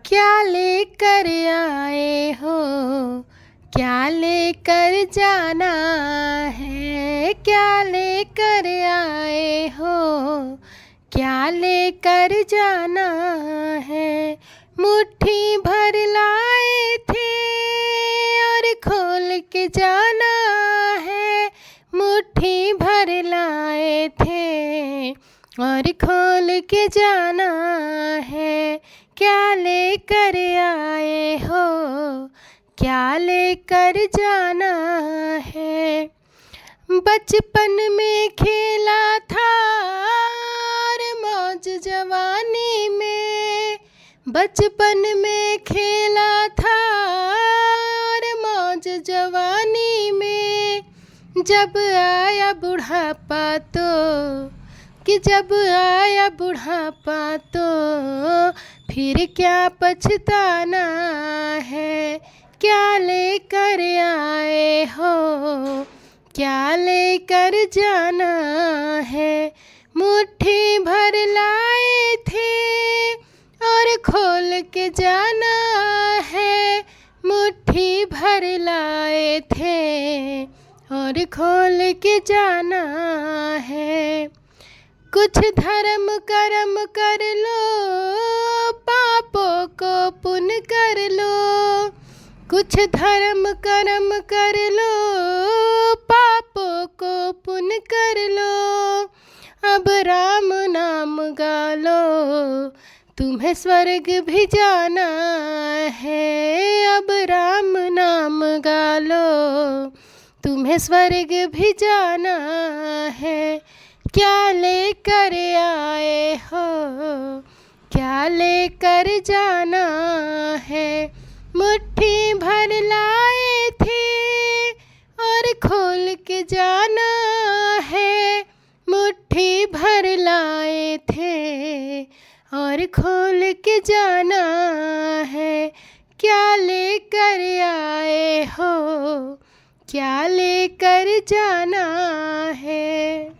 क्या लेकर आए हो, क्या लेकर जाना है, क्या लेकर आए हो, क्या लेकर जाना है। मुट्ठी भर लाए थे और खोल के जाना है, मुट्ठी भर लाए थे और खोल के जाना है। क्या लेकर आए हो, क्या लेकर जाना है। बचपन में खेला था और मौज जवानी में, बचपन में खेला था और मौज जवानी में। जब आया बुढ़ापा जब आया बुढ़ापा फिर क्या पछताना है। क्या लेकर आए हो, क्या लेकर जाना है। मुट्ठी भर लाए थे और खोल के जाना है, मुट्ठी भर लाए थे और खोल के जाना है। कुछ धर्म कर्म कर लो, पापों को पुण्य कर लो, कुछ धर्म कर्म कर लो, पापों को पुण्य कर लो। अब राम नाम गा लो, तुम्हें स्वर्ग भी जाना है। अब राम नाम गा लो, तुम्हें स्वर्ग भी जाना है। क्या लेकर आए हो, क्या लेकर जाना है। मुट्ठी भर लाए थे और खोल के जाना है, मुट्ठी भर लाए थे और खोल के जाना है। क्या लेकर आए हो, क्या लेकर जाना है।